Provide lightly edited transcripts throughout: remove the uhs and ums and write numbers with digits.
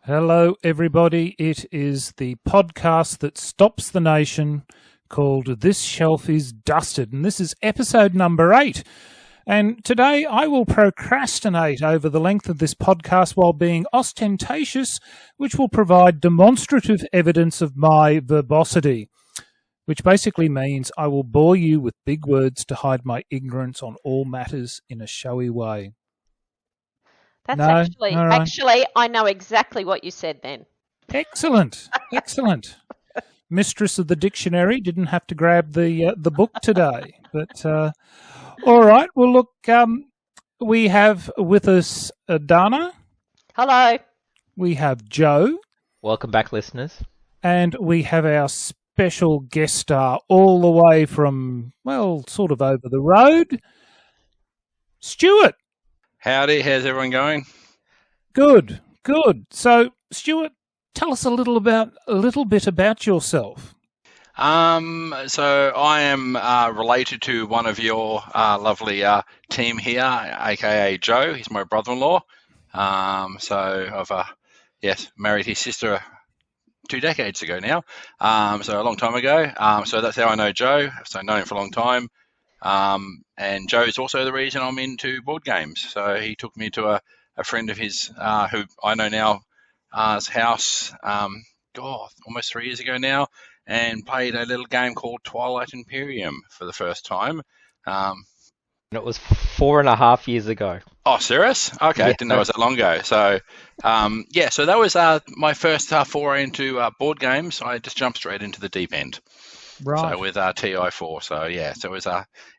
Hello, everybody. It is the podcast that stops the nation called This Shelf is Dusted, and this is episode number 8. And today I will procrastinate over the length of this podcast while being ostentatious, which will provide demonstrative evidence of my verbosity, which basically means I will bore you with big words to hide my ignorance on all matters in a showy way. That's No? actually, All right. actually, I know exactly what you said then. Excellent. Mistress of the dictionary didn't have to grab the book today, but all right. Well, look, we have with us Dana, Hello. we have Joe, Welcome back, listeners. and we have our special guest star all the way from, well, sort of over the road, Stuart. Howdy, how's everyone going? Good. So, Stuart, tell us a little bit about yourself. So I am related to one of your lovely team here, aka Joe. He's my brother-in-law. So I've married his sister 2 decades ago now. So a long time ago. So that's how I know Joe. So I've known him for a long time. And Joe's also the reason I'm into board games. So he took me to a friend of his who I know now house, almost 3 years ago now, and played a little game called Twilight Imperium for the first time. And it was 4.5 years ago. Oh, serious? Okay, Yeah. didn't know it was that long ago. So, so that was my first foray into board games. I just jumped straight into the deep end. Right. So with TI4. So it was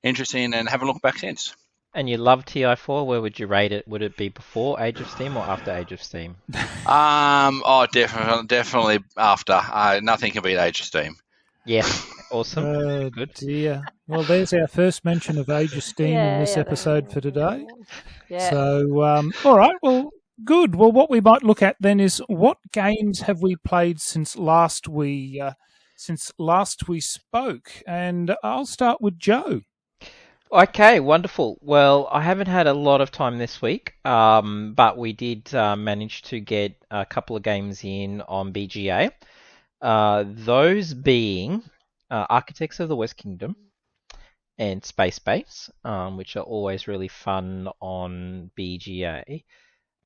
interesting and haven't looked back since. And you love TI4. Where would you rate it? Would it be before Age of Steam or after Age of Steam? Definitely after. Nothing can beat Age of Steam. Yeah, awesome. Good. Dear. Well, there's our first mention of Age of Steam in this episode for today. Yeah. So, all right. Well, good. Well, what we might look at then is what games have we played since last we spoke, and I'll start with Joe. Okay, wonderful. Well, I haven't had a lot of time this week, but we did manage to get a couple of games in on BGA. Those being Architects of the West Kingdom and Space Base, which are always really fun on BGA.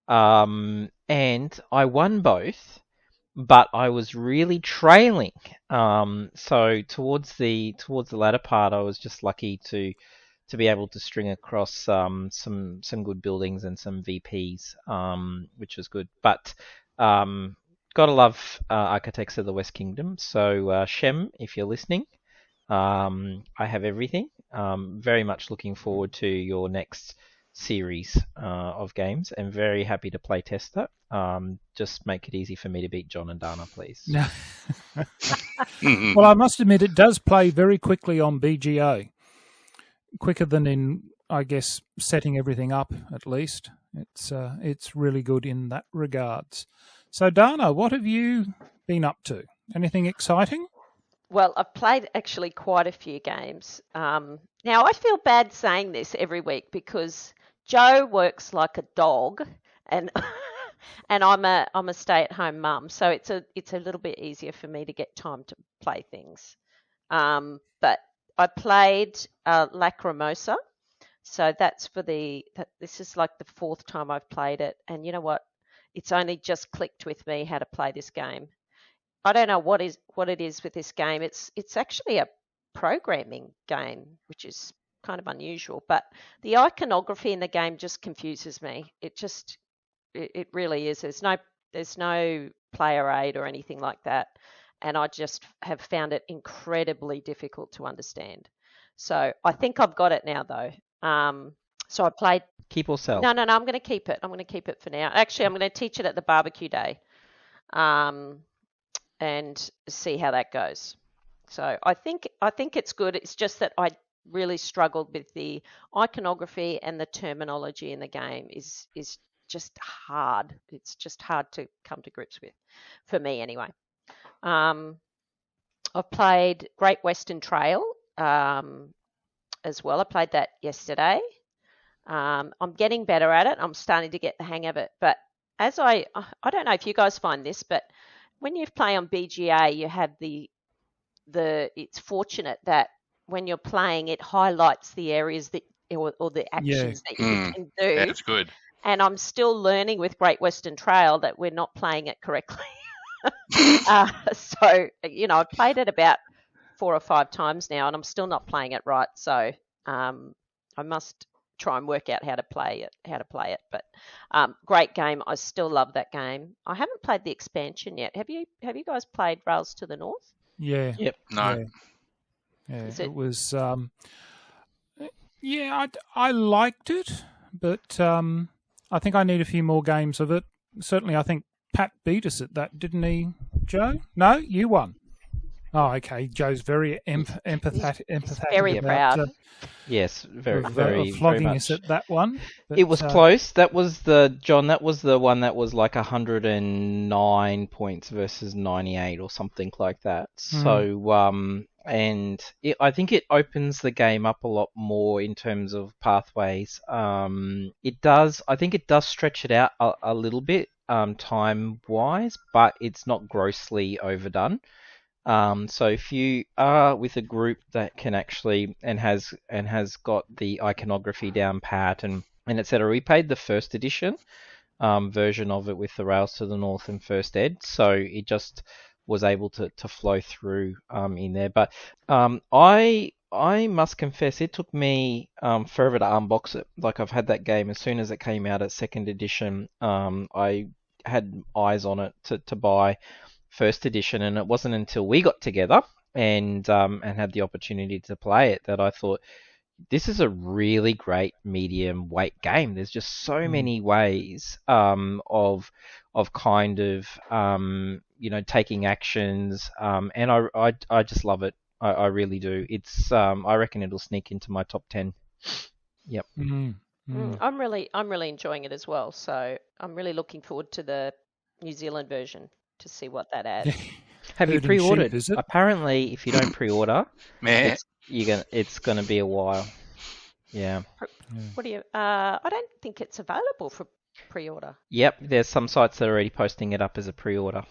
And I won both, but I was really trailing. So towards the latter part, I was just lucky to be able to string across some good buildings and some VPs, which was good. But gotta love Architects of the West Kingdom. So Shem, if you're listening, I have everything. Very much looking forward to your next series of games, and very happy to play test that. Just make it easy for me to beat John and Dana, please. Well, I must admit it does play very quickly on BGA, quicker than in, I guess, setting everything up. At least it's really good in that regards. So, Dana, what have you been up to? Anything exciting? Well, I've played actually quite a few games. Now, I feel bad saying this every week because Joe works like a dog, and and I'm a stay-at-home mum, so it's a little bit easier for me to get time to play things. But I played Lacrimosa, so that's this is like the 4th time I've played it, and you know what? It's only just clicked with me how to play this game. I don't know what it is with this game. It's actually a programming game, which is kind of unusual, but the iconography in the game just confuses me. It really is. There's no player aid or anything like that, and I just have found it incredibly difficult to understand. So I think I've got it now, though. So I played. Keep or sell? No. I'm going to keep it. I'm going to keep it for now. Actually, I'm going to teach it at the barbecue day, and see how that goes. So I think it's good. It's just that I really struggled with the iconography, and the terminology in the game is just hard. It's just hard to come to grips with, for me anyway. I've played Great Western Trail as well. I played that yesterday. I'm getting better at it. I'm starting to get the hang of it. But as I don't know if you guys find this, but when you play on BGA, you have it's fortunate that when you're playing, it highlights the areas that or the actions that you can do. Yeah, it's good. And I'm still learning with Great Western Trail that we're not playing it correctly. So, I've played it about 4 or 5 times now, and I'm still not playing it right. So I must try and work out how to play it. But great game. I still love that game. I haven't played the expansion yet. Have you guys played Rails to the North? Yeah. Yep. No. Yeah. It was. I liked it, but I think I need a few more games of it. Certainly, I think Pat beat us at that, didn't he, Joe? No, you won. Oh, okay. Joe's very empathetic. Very proud. Yes, very flogging much. us at that one. But, it was close. That was the one that was like 109 points versus 98 or something like that. So, I think it opens the game up a lot more in terms of pathways. It does. I think it does stretch it out a little bit time wise, but it's not grossly overdone. So if you are with a group that can actually and has got the iconography down pat and etc. We played the first edition version of it with the Rails to the North and First Ed, so it just was able to flow through in there. But I must confess, it took me forever to unbox it. Like, I've had that game as soon as it came out at second edition. I had eyes on it to buy first edition, and it wasn't until we got together and had the opportunity to play it that I thought, this is a really great medium weight game. There's just so many ways of kind of taking actions, and I just love it. I really do. It's I reckon it'll sneak into my top 10. Yep. I'm really enjoying it as well. So I'm really looking forward to the New Zealand version to see what that adds. Have you pre-ordered? Sheep, is it? Apparently, if you don't pre-order, it's gonna be a while. Yeah. What do you? I don't think it's available for pre-order. Yep. There's some sites that are already posting it up as a pre-order.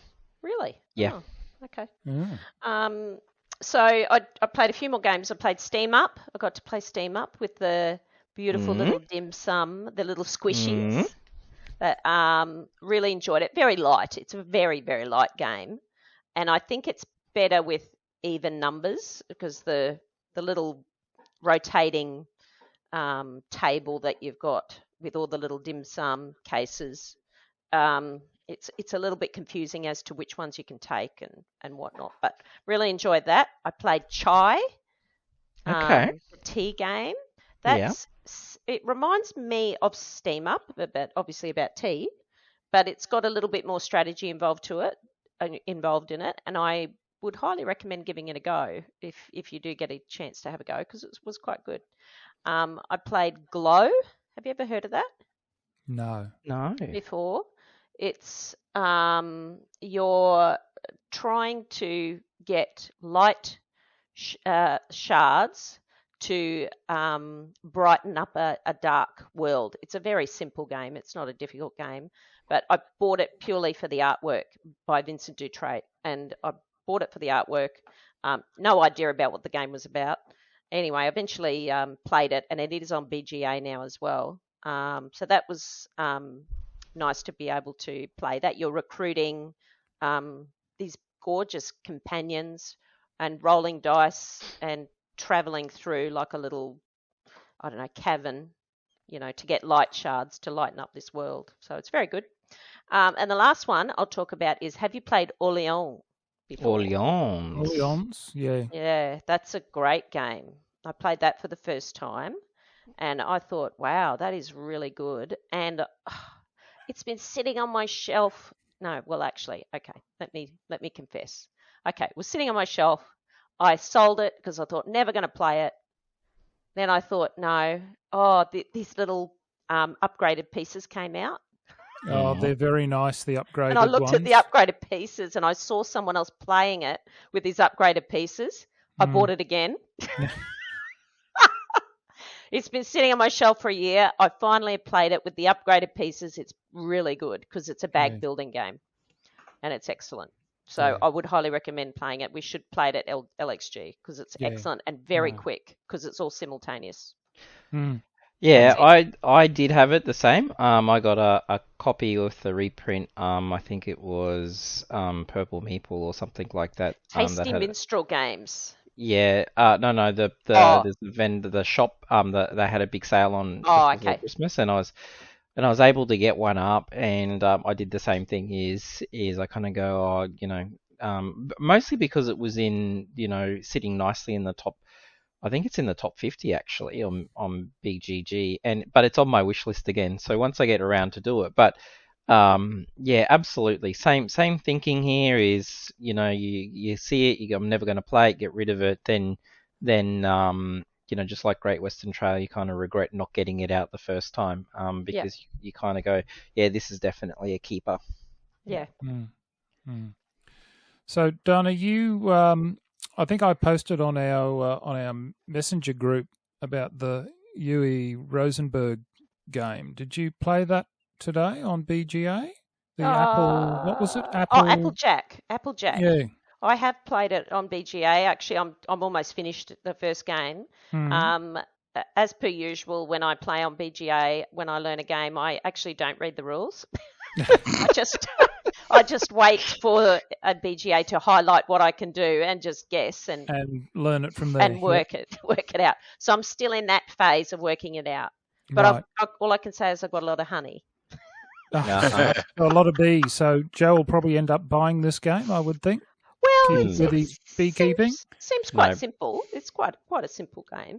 Really? Yeah. Oh, okay. Mm. So I played a few more games. I played Steam Up. I got to play Steam Up with the beautiful little dim sum, the little squishies. That really enjoyed it. Very light. It's a very, very light game, and I think it's better with even numbers because the little rotating table that you've got with all the little dim sum cases. It's a little bit confusing as to which ones you can take and whatnot, but really enjoyed that. I played Chai, the tea game. It reminds me of Steam Up, obviously about tea, but it's got a little bit more strategy involved in it, and I would highly recommend giving it a go if you do get a chance to have a go, because it was quite good. I played Glow. Have you ever heard of that? No. Before. It's you're trying to get light shards to brighten up a dark world. It's a very simple game. It's not a difficult game, but I bought it purely for the artwork by Vincent Dutrait, and I bought it for the artwork. No idea about what the game was about. Anyway, I eventually played it, and it is on BGA now as well. So that was nice to be able to play that. You're recruiting these gorgeous companions and rolling dice and traveling through like a little, cavern, to get light shards to lighten up this world. So it's very good. And the last one I'll talk about is, have you played Orléans before? Orléans, yeah. Yeah, that's a great game. I played that for the first time, and I thought, wow, that is really good. And it's been sitting on my shelf. No, well, actually, okay, let me confess. Okay, it was sitting on my shelf. I sold it because I thought, never going to play it. Then I thought, no, these little upgraded pieces came out. Oh, they're very nice, the upgraded And I looked ones. at the upgraded pieces, and I saw someone else playing it with these upgraded pieces. I bought it again. It's been sitting on my shelf for a year. I finally played it with the upgraded pieces. It's really good because it's a bag building game, and it's excellent. So I would highly recommend playing it. We should play it at LXG because it's excellent and very quick because it's all simultaneous. Mm. Yeah, I did have it the same. I got a copy with the reprint. I think it was Purple Meeple or something like that. Tasty Minstrel Games. Yeah, no, there's the vendor, the shop, they had a big sale on just before Christmas, and I was able to get one up, and I did the same thing. Is I kind of go, mostly because it was in, sitting nicely in the top. I think it's in the top 50 actually on BGG, but it's on my wish list again. So once I get around to do it, but yeah, absolutely. Same thinking here is, you see it, you go, I'm never going to play it, get rid of it. Then just like Great Western Trail, you kind of regret not getting it out the first time, because you kind of go, yeah, this is definitely a keeper. Yeah. Mm. So Donna, you, I think I posted on our messenger group about the Huey Rosenberg game. Did you play that today on BGA? The Apple, what was it? Applejack. Yeah. I have played it on BGA. Actually, I'm almost finished the first game. Mm-hmm. As per usual, when I play on BGA, when I learn a game, I actually don't read the rules. I just wait for a BGA to highlight what I can do and just guess and learn it from there and work it out. So I'm still in that phase of working it out. But right. all I can say is I've got a lot of honey. A lot of bees. So Joe will probably end up buying this game, I would think. Well, with his beekeeping. Seems quite simple. It's quite a simple game.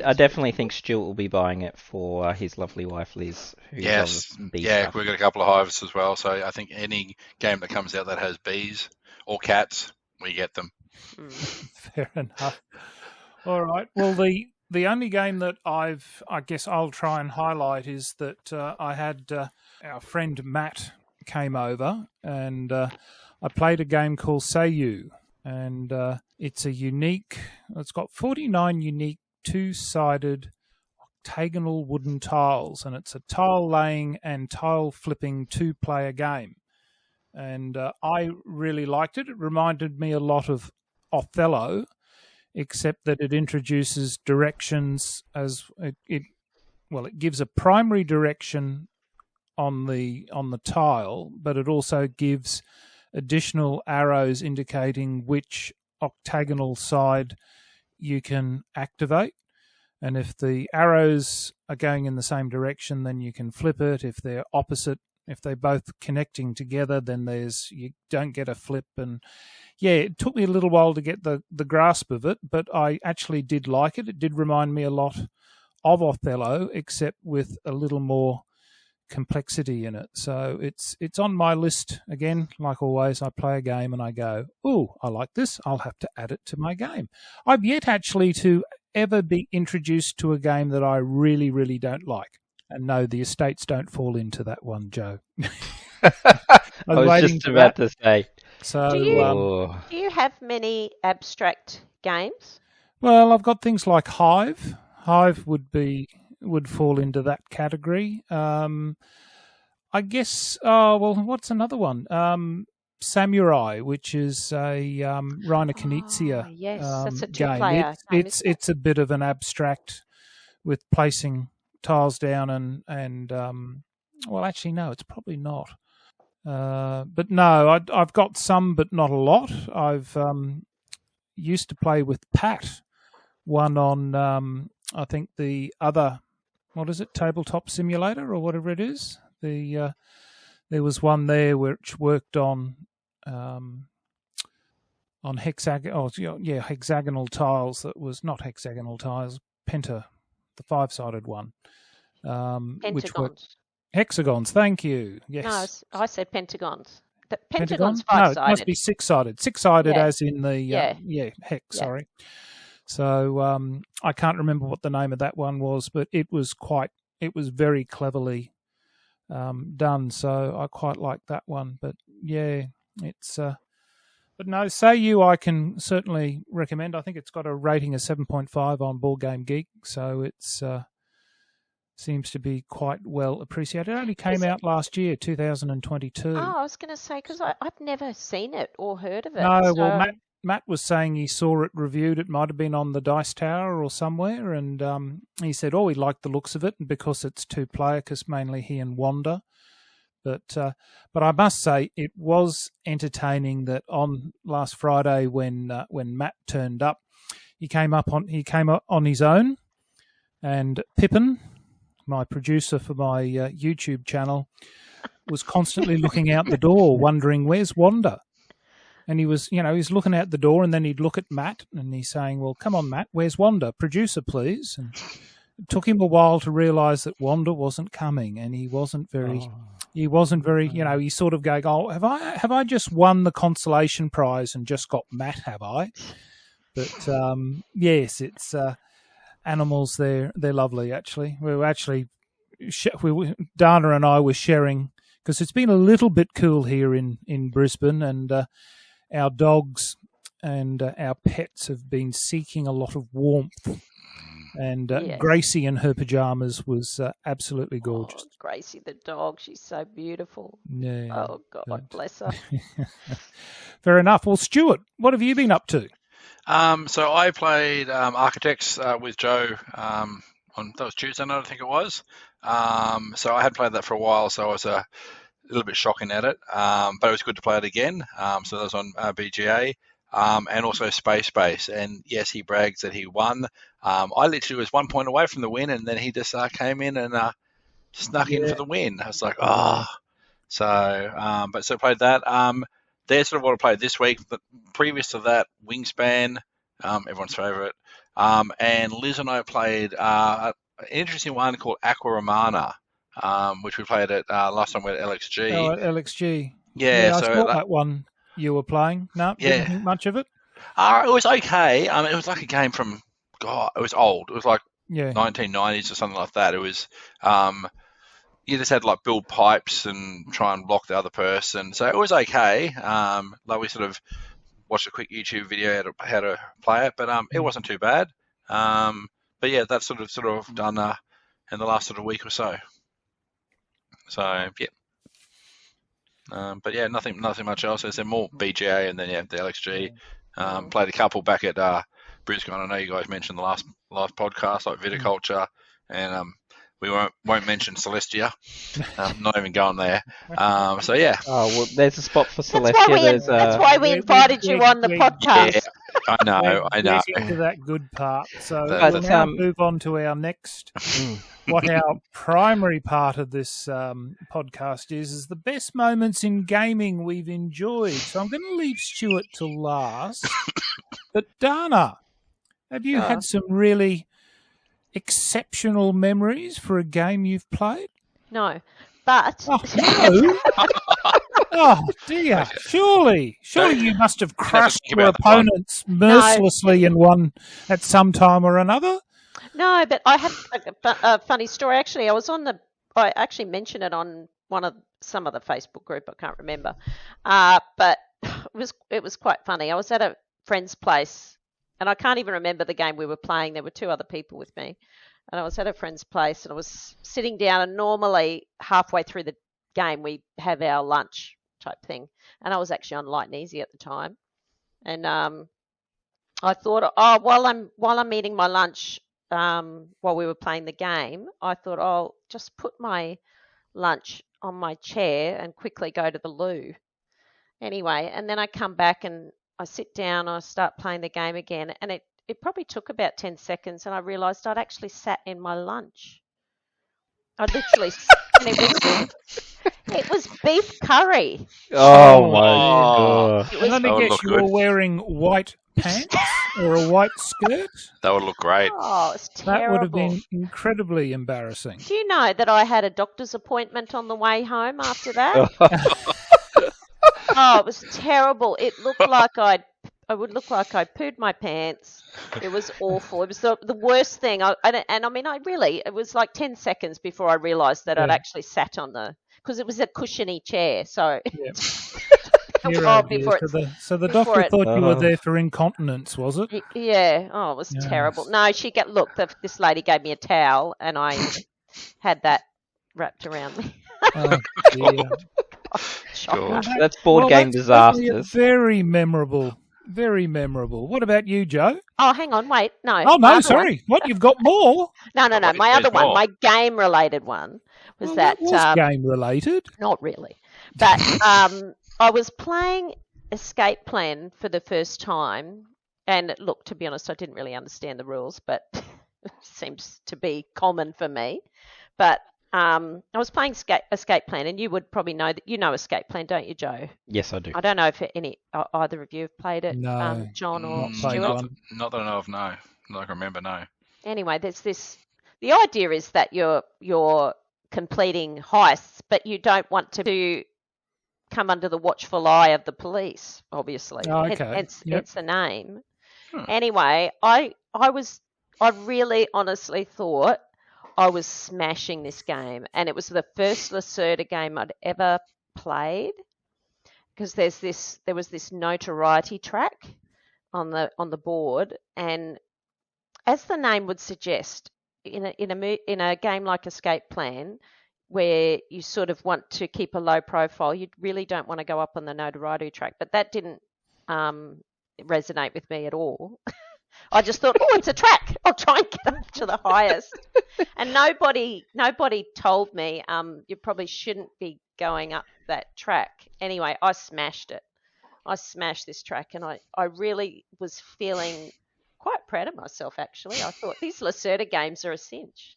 I definitely think Stuart will be buying it for his lovely wife Liz. Yes, we've got a couple of hives as well. So I think any game that comes out that has bees or cats, we get them. Fair enough. All right. Well, the only game that I guess I'll try and highlight is that I had our friend Matt came over and I played a game called Say You, and it's got 49 unique two-sided octagonal wooden tiles, and it's a tile laying and tile flipping two-player game. And I really liked it. It reminded me a lot of Othello, except that it introduces directions as it gives a primary direction on the tile, but it also gives additional arrows indicating which octagonal side you can activate. And if the arrows are going in the same direction, then you can flip it. If they're opposite, if they're both connecting together, then you don't get a flip. And yeah, it took me a little while to get the grasp of it, but I actually did like it. It did remind me a lot of Othello, except with a little more complexity in it. So it's on my list again. Like always, I play a game and I go, "Ooh, I like this. I'll have to add it to my game." I've yet actually to ever be introduced to a game that I really, really don't like. And no, the estates don't fall into that one, Joe. I was just about to say. So, do you have many abstract games? Well, I've got things like Hive. Hive would fall into that category. I guess. What's another one? Samurai, which is a Reiner Knizia yes, that's a two-player game. It's a bit of an abstract with placing tiles down and actually no, it's probably not. But no, I've got some, but not a lot. I've used to play with Pat, one on I think the other, what is it, Tabletop Simulator or whatever it is. There was one there which worked on hexagonal tiles. That was not hexagonal tiles, the 5-sided one. Pentagons. Hexagons, thank you. Yes. No, I said pentagons. The pentagon's 5-sided. No, it must be 6-sided. 6-sided as in the hex, sorry. So I can't remember what the name of that one was, but it was very cleverly done. So I quite like that one. But yeah, it's But no, Say You I can certainly recommend. I think it's got a rating of 7.5 on Board Game Geek, so it's seems to be quite well appreciated. It only came out last year, 2022. Oh, I was going to say, because I've never seen it or heard of it. No, well, Matt was saying he saw it reviewed. It might have been on the Dice Tower or somewhere, and he said, he liked the looks of it, and because it's two-player, because mainly he and Wanda. But I must say, it was entertaining that on last Friday when Matt turned up, he came up on his own, and Pippin, my producer for my YouTube channel, was constantly looking out the door, wondering where's Wanda. And he was, he's looking out the door, and then he'd look at Matt, and he's saying, "Well, come on, Matt, where's Wanda? Producer, please." And it took him a while to realise that Wanda wasn't coming, and he wasn't very, he's sort of going, "Oh, have I just won the consolation prize and just got Matt? Have I?" But yes, it's animals. They're lovely. Actually, Dana and I were sharing, because it's been a little bit cool here in Brisbane, and our dogs and our pets have been seeking a lot of warmth. And yes. Gracie in her pajamas was absolutely gorgeous. Oh, Gracie the dog, she's so beautiful. Yeah. Oh, God, bless her. Fair enough. Well, Stuart, what have you been up to? So I played Architects with Joe on, that was Tuesday night, I think it was. So I had played that for a while, so I was a little bit shocking at it, but it was good to play it again. So that was on BGA. And also Space Base. And yes, he brags that he won. I literally was 1 point away from the win, and then he just came in and snuck in for the win. I was like, oh. So, so played that. There's sort of what I played this week. But previous to that, Wingspan, everyone's favourite. And Liz and I played an interesting one called Aquaramana, which we played at last time at LXG. Oh, at LXG. Yeah, I saw that one. You were playing? No, didn't think much of it? It was okay. It was like a game from, it was old. It was like 1990s or something like that. It was, you just had to like build pipes and try and block the other person. So it was okay. Like we sort of watched a quick YouTube video how to play it, but it wasn't too bad. But yeah, that's sort of done in the last sort of week or so. So yeah. But yeah, nothing much else. There's more BGA and then the LXG. Played a couple back at Brisbane. I know you guys mentioned the last podcast, like viticulture, and we won't mention Celestia. Not even going there. So yeah. Oh well, there's a spot for Celestia. That's why we invited you on the podcast. Yeah, I know. We'll get to that good part. So we'll now move on to our next. What our primary part of this podcast is the best moments in gaming we've enjoyed. So I'm going to leave Stuart to last. But Dana, have you had some really exceptional memories for a game you've played? No, but... Oh, no? Oh, dear. Surely you must have crushed your opponents mercilessly in one at some time or another. No, but I have a funny story. Actually, I actually mentioned it on some of the Facebook group. I can't remember, but it was quite funny. I was at a friend's place, and I can't even remember the game we were playing. There were two other people with me, and I was at a friend's place, and I was sitting down. And normally, halfway through the game, we have our lunch type thing, and I was actually on light and easy at the time, and I thought, while I'm eating my lunch. While we were playing the game, I thought, I'll just put my lunch on my chair and quickly go to the loo. Anyway, and then I come back and I sit down and I start playing the game again. And it probably took about 10 seconds and I realised I'd actually sat in my lunch. I literally and it was beef curry. Oh my God. Let me guess, you were wearing white pants or a white skirt? That would look great. Oh, it's terrible. That would have been incredibly embarrassing. Do you know that I had a doctor's appointment on the way home after that? Oh, it was terrible. It looked like I would look like I pooed my pants. It was awful. It was the worst thing. It was like 10 seconds before I realised that I'd actually sat on because it was a cushiony chair. So Oh dear. before So the before doctor it. thought you were there for incontinence, was it? Yeah. Oh, it was terrible. Yes. No, look. This lady gave me a towel, and I had that wrapped around me. Oh dear. Shocker. God. That's board game that's certainly disasters. very memorable. Very memorable. What about you, Joe? Oh, hang on, wait, no. Oh my no, other sorry. one. What? You've got more? No. Well, My there's other one, more. my game-related one, was Well, that that was game related. not really, but I was playing Escape Plan for the first time, and look, to be honest, I didn't really understand the rules, but it seems to be common for me. But I was playing Escape Plan, and you would probably know that you know Escape Plan, don't you, Joe? Yes, I do. I don't know if either of you have played it, No, John or not played Stuart. one. Not that I know of, no. Not that I can remember, no. Anyway, there's this. The idea is that you're completing heists, but you don't want to come under the watchful eye of the police. Obviously, Oh, okay. It's the name. Hmm. Anyway, I really honestly thought I was smashing this game, and it was the first Lacerda game I'd ever played, because there was this notoriety track on the board, and as the name would suggest, in a game like Escape Plan, where you sort of want to keep a low profile, you really don't want to go up on the notoriety track. But that didn't resonate with me at all. I just thought, oh, it's a track. I'll try and get up to the highest. And nobody told me you probably shouldn't be going up that track. Anyway, I smashed it. I smashed this track, and I really was feeling quite proud of myself, actually. I thought these Lacerda games are a cinch.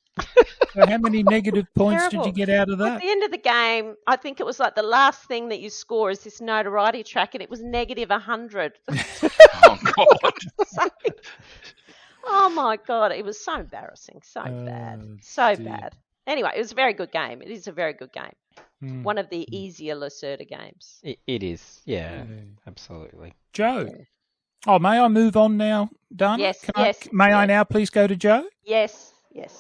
So how many negative points did you get out of At that? the end of the game, I think it was like the last thing that you score is this notoriety track, and it was negative 100. Oh, God. So, oh my God, it was so embarrassing, so bad, so dear. bad. Anyway, it was a very good game. It is a very good game. Hmm. One of the easier Lacerda games. It is. Yeah, absolutely. Joe. Oh, may I move on now, Dana? Yes, May I now please go to Joe? Yes.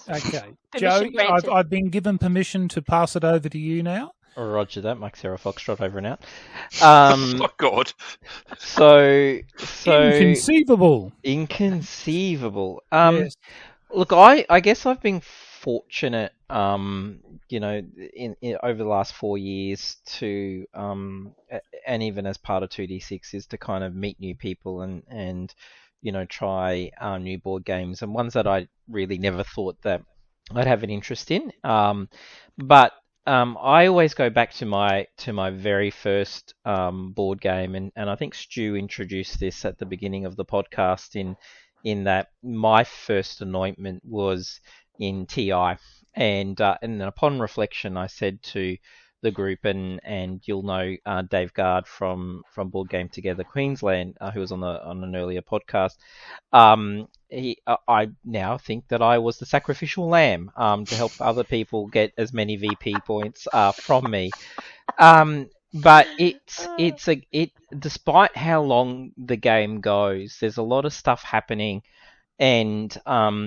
Okay. Joe, Permission granted. I've been given permission to pass it over to you now. Roger that, Mike Sarah Foxtrot over and out. Oh, God. So Inconceivable. Inconceivable. Yes. Look, I guess I've been fortunate, in over the last 4 years to, and even as part of 2D6, is to kind of meet new people and try new board games, and ones that I really never thought that I'd have an interest in. But I always go back to my very first board game, and I think Stu introduced this at the beginning of the podcast in that my first anointment was in TI, and then upon reflection, I said to the group, and you'll know Dave Gard from Board Game Together Queensland, who was on an earlier podcast. I now think that I was the sacrificial lamb to help other people get as many VP points from me. But despite how long the game goes, there's a lot of stuff happening, and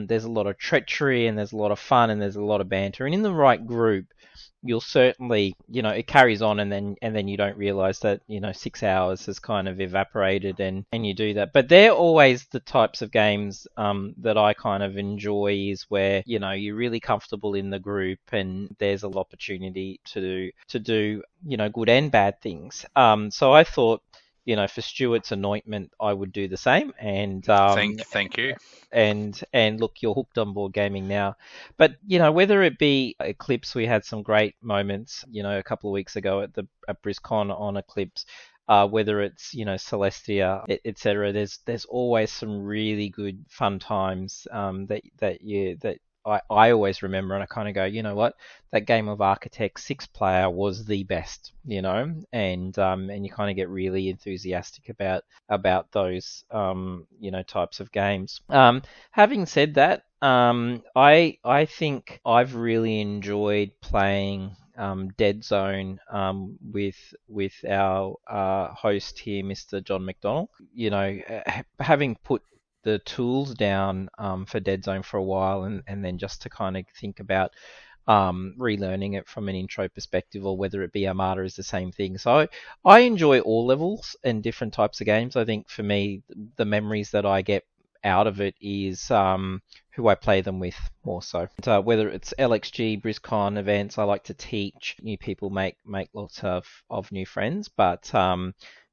there's a lot of treachery, and there's a lot of fun, and there's a lot of banter, and in the right group, you'll certainly, it carries on, and then you don't realize that 6 hours has kind of evaporated, and you do that. But they're always the types of games that I kind of enjoy, is where you're really comfortable in the group, and there's an opportunity to do good and bad things. So I thought, for Stuart's anointment, I would do the same, and Thank you. And look, you're hooked on board gaming now. But whether it be Eclipse, we had some great moments a couple of weeks ago at BrizCon on Eclipse, whether it's Celestia, etc. There's always some really good fun times that I always remember, and I kind of go, you know what, that game of Architect 6-player was the best, and you kind of get really enthusiastic about those types of games. Having said that, I think I've really enjoyed playing Dead Zone with our host here, Mr. John McDonald. Having put the tools down for Dead Zone for a while, and then just to kind of think about relearning it from an intro perspective, or whether it be Armada is the same thing. So I enjoy all levels and different types of games. I think for me, the memories that I get out of it is who I play them with more so. Whether it's LXG, BrizCon events, I like to teach new people, make lots of new friends. But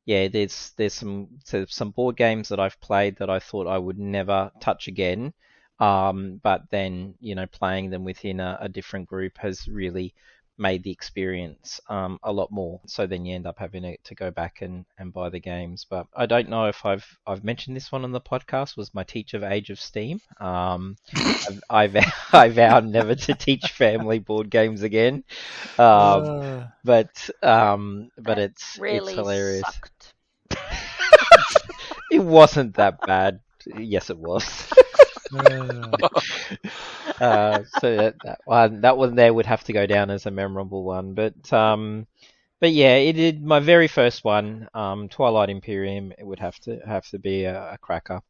yeah, there's some board games that I've played that I thought I would never touch again. But then, playing them within a different group has really made the experience a lot more. So then you end up having to go back and buy the games. But I don't know if I've mentioned this one on the podcast. Was my teach of Age of Steam. I vowed never to teach family board games again. But it's really hilarious. Sucked. It wasn't that bad. Yes, it was. So that one there would have to go down as a memorable one. But yeah, it did my very first one. Twilight Imperium. It would have to be a cracker.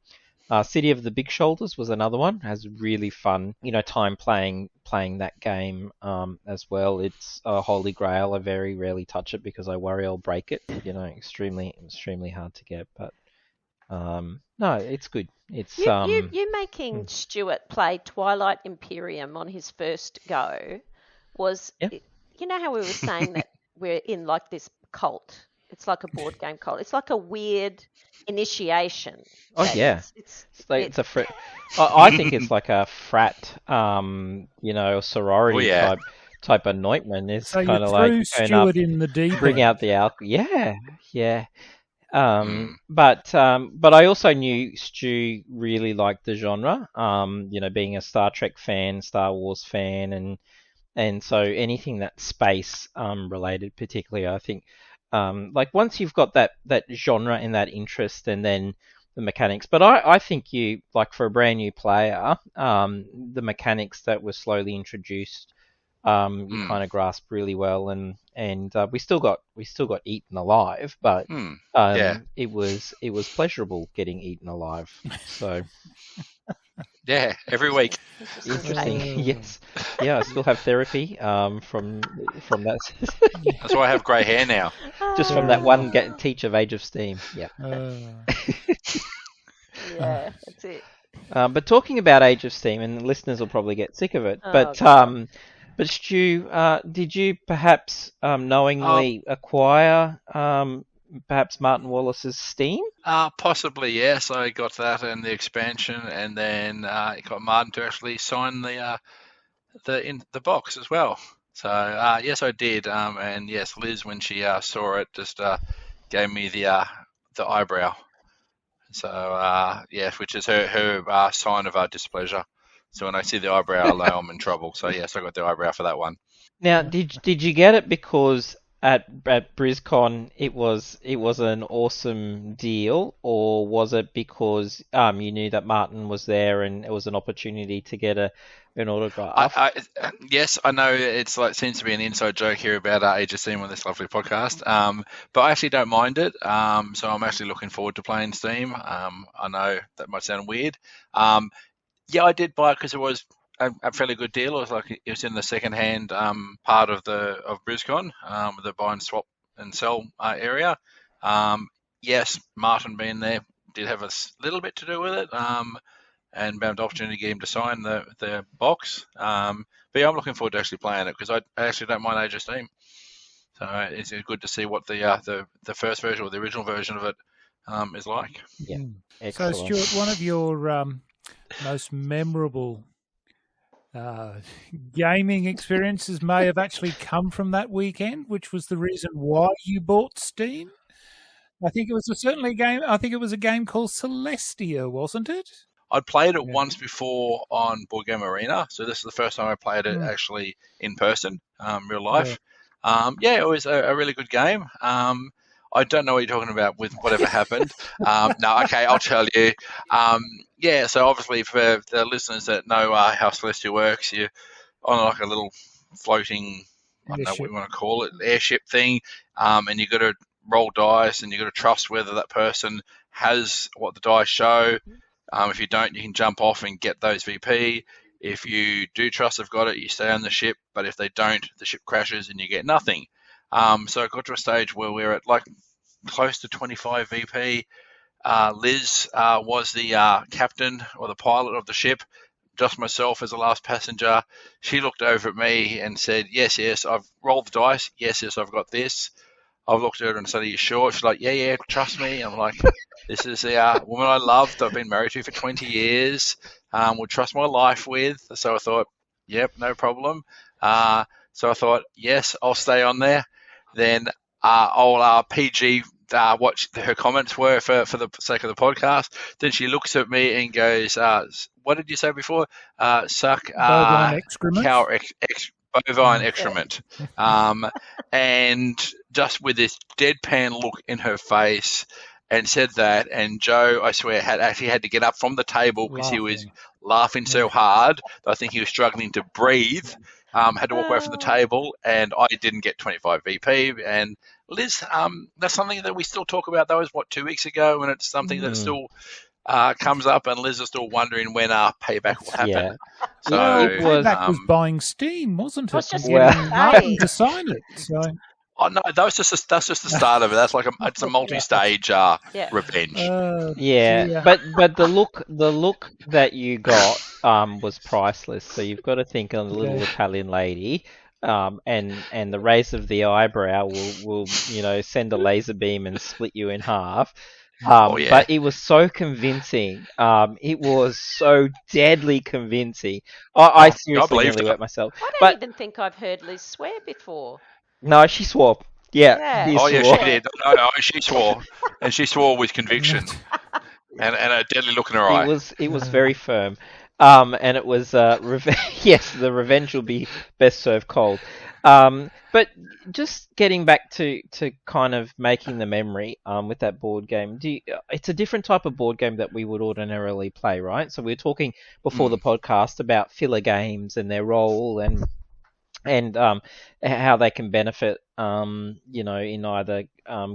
City of the Big Shoulders was another one. Has really fun, time playing that game as well. It's a holy grail. I very rarely touch it because I worry I'll break it. Extremely hard to get. But no, it's good. It's you making Stuart play Twilight Imperium on his first go was, Yeah. You know how we were saying that we're in like this cult. It's like a board game cult. It's like a weird initiation. Oh that yeah, it's I think it's like a frat, sorority type anointment. It's So kind you of like threw Stuart in the deep bring end. out the alcohol. Yeah. But I also knew Stu really liked the genre. Being a Star Trek fan, Star Wars fan, and so anything that space related, particularly, I think, like once you've got that genre and that interest, and then the mechanics. But I think you, like, for a brand new player, the mechanics that were slowly introduced, you kind of grasp really well, and we still got eaten alive, but it was pleasurable getting eaten alive. So yeah, every week. interesting. Yes, yeah, I still have therapy from that. That's why I have grey hair now. Just from that one teach of Age of Steam. Yeah. Yeah, that's it. But talking about Age of Steam, and the listeners will probably get sick of it, but Stu, did you perhaps knowingly acquire perhaps Martin Wallace's Steam? Possibly, yes. I got that and the expansion, and then got Martin to actually sign the box as well. So yes, I did. And yes, Liz, when she saw it, just gave me the eyebrow. So yes, which is her sign of displeasure. So when I see the eyebrow, I know I'm in trouble. So yes, I got the eyebrow for that one. Now, did you get it because at BrizCon it was an awesome deal, or was it because you knew that Martin was there and it was an opportunity to get an autograph? Yes, I know it's like seems to be an inside joke here about Age of Steam on this lovely podcast, but I actually don't mind it. So I'm actually looking forward to playing Steam. I know that might sound weird. Yeah, I did buy it because it was a fairly good deal. It was in the second-hand part of BrizCon, the buy and swap and sell area. Yes, Martin being there did have a little bit to do with it, and found the opportunity to get him to sign the box. But yeah, I'm looking forward to actually playing it because I actually don't mind Age of Steam. So it's good to see what the first version or the original version of it is like. Yeah, excellent. So Stuart, one of your most memorable gaming experiences may have actually come from that weekend, which was the reason why you bought Steam. I think it was certainly a game. I think it was a game called Celestia, wasn't it? I'd played it once before on Board Game Arena, so this is the first time I played it actually in person, real life. Yeah, it was a really good game. I don't know what you're talking about with whatever happened. No, okay, I'll tell you. Yeah, so obviously for the listeners that know how Celestia works, you're on like a little floating, I don't know what you want to call it, airship thing, and you've got to roll dice and you've got to trust whether that person has what the dice show. If you don't, you can jump off and get those VP. If you do trust they've got it, you stay on the ship. But if they don't, the ship crashes and you get nothing. So it got to a stage where we were at like close to 25 VP. Liz was the captain or the pilot of the ship. Just myself as the last passenger. She looked over at me and said, yes, I've rolled the dice. Yes, I've got this. I've looked at her and said, are you sure? She's like, yeah, trust me. I'm like, this is the woman I loved. I've been married to for 20 years. Would trust my life with. So I thought, yep, no problem. So I thought, yes, I'll stay on there. Then I'll PG what her comments were for the sake of the podcast. Then she looks at me and goes, what did you say before? Suck Bovine excrement. Cow bovine excrement. And just with this deadpan look in her face, and said that, and Joe, I swear, actually had to get up from the table because he was laughing so hard that I think he was struggling to breathe. Had to walk away from the table, and I didn't get 25 VP. And Liz, that's something that we still talk about. That was, 2 weeks ago, and it's something that still comes up, and Liz is still wondering when payback will happen. Yeah. So Payback was buying Steam, wasn't it? I was just And getting gonna Martin say. to sign it. So oh no, that's just the start of it. That's like it's a multi-stage revenge. Yeah, but the look that you got was priceless. So you've got to think of the little Italian lady, and the raise of the eyebrow will send a laser beam and split you in half. But it was so convincing. It was so deadly convincing. I seriously nearly wet myself. I don't even think I've heard Liz swear before. No, she swore. Yeah. Yeah. She did. No, she swore, and she swore with conviction, and a deadly look in her eye. It was very firm, and it was yes, the revenge will be best served cold. But just getting back to kind of making the memory with that board game, it's a different type of board game that we would ordinarily play, right? So we were talking before the podcast about filler games and their role and how they can benefit, in either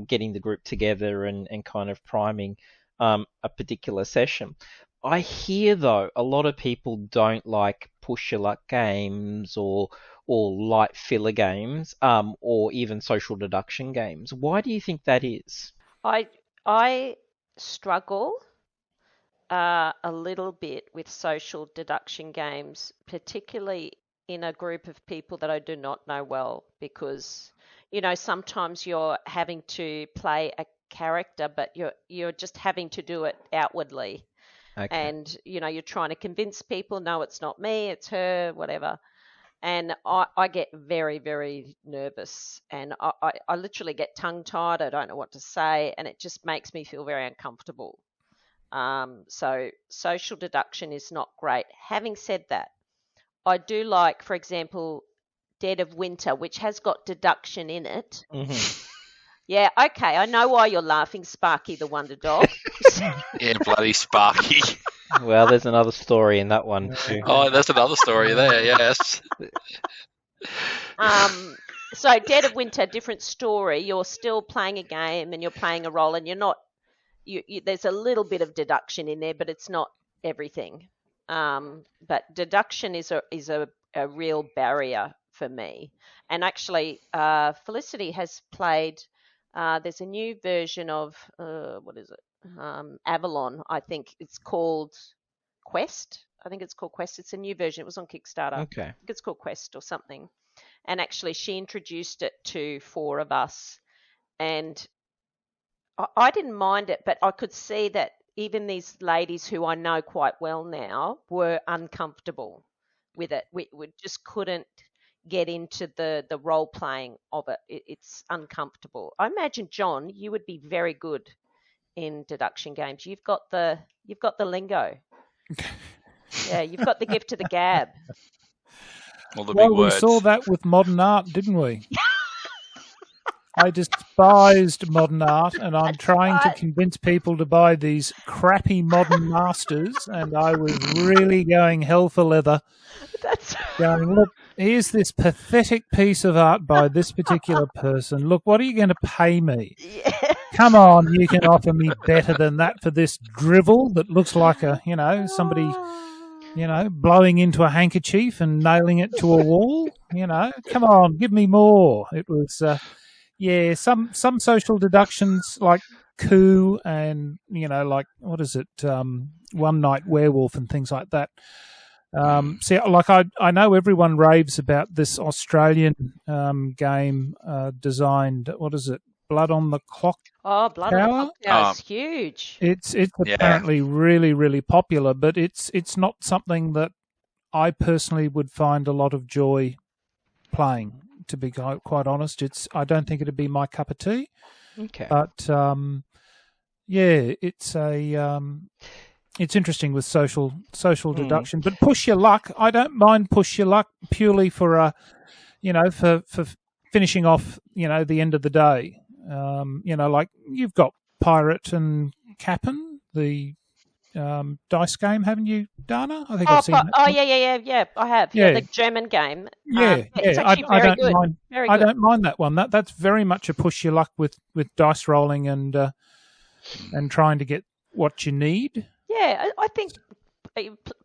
getting the group together and kind of priming a particular session. I hear, though, a lot of people don't like push your luck games or light filler games, or even social deduction games. Why do you think that is? I struggle a little bit with social deduction games, particularly in a group of people that I do not know well, because sometimes you're having to play a character, but you're just having to do it outwardly. Okay. And you're trying to convince people, no, it's not me, it's her, whatever. And I get very, very nervous, and I literally get tongue-tied. I don't know what to say, and it just makes me feel very uncomfortable. So social deduction is not great. Having said that, I do like, for example, Dead of Winter, which has got deduction in it. Mm-hmm. Yeah, okay, I know why you're laughing, Sparky the Wonder Dog. Yeah, bloody Sparky. Well, there's another story in that one too. Oh, there's another story there, yes. So Dead of Winter, different story. You're still playing a game and you're playing a role, and you're not. There's a little bit of deduction in there, but it's not everything. But deduction is a real barrier for me. And actually, Felicity has played. There's a new version of what is it? Avalon. I think it's called Quest. It's a new version. It was on Kickstarter. Okay. I think it's called Quest or something. And actually, she introduced it to 4 of us, and I didn't mind it, but I could see that even these ladies who I know quite well now were uncomfortable with it. We just couldn't get into the role playing of it. It's uncomfortable. I imagine, John, you would be very good in deduction games. You've got the lingo. Yeah, you've got the gift of the gab. All the big words. We saw that with modern art, didn't we? I despised modern art, and I'm trying to convince people to buy these crappy modern masters, and I was really going hell for leather. Going, look, here's this pathetic piece of art by this particular person. Look, what are you going to pay me? Yeah. Come on, you can offer me better than that for this drivel that looks like somebody blowing into a handkerchief and nailing it to a wall. Come on, give me more. It was, some social deductions like coup and, like, what is it, One Night Werewolf and things like that. I know everyone raves about this Australian game designed, what is it, Blood on the Clock Oh, Blood on the Clock Tower is huge. It's apparently really, really popular, but it's not something that I personally would find a lot of joy playing, to be quite honest. I don't think it'd be my cup of tea. Okay. But it's interesting with social deduction. But push your luck, I don't mind push your luck purely for for finishing off the end of the day. Like you've got Pirate and Cap'n, the dice game, haven't you, Dana? I think I've seen that. Oh, yeah, I have. Yeah, the German game. It's actually very good. Very good. I don't mind that one. That's very much a push your luck with dice rolling and trying to get what you need. Yeah, I think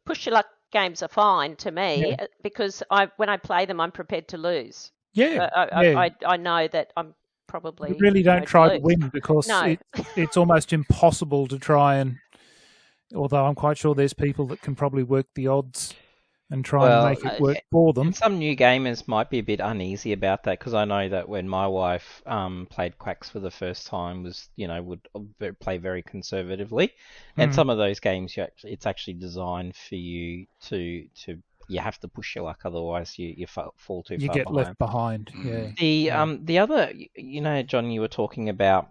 push your luck games are fine to me because when I play them, I'm prepared to lose. Yeah, I know that I'm probably. You really don't try to win because it's almost impossible to try and. Although I'm quite sure there's people that can probably work the odds and try and make it work for them. Some new gamers might be a bit uneasy about that because I know that when my wife played Quacks for the first time, would play very conservatively, and some of those games it's actually designed for you to you have to push your luck, otherwise you fall too far behind. You get left behind. Yeah. The other, John, you were talking about.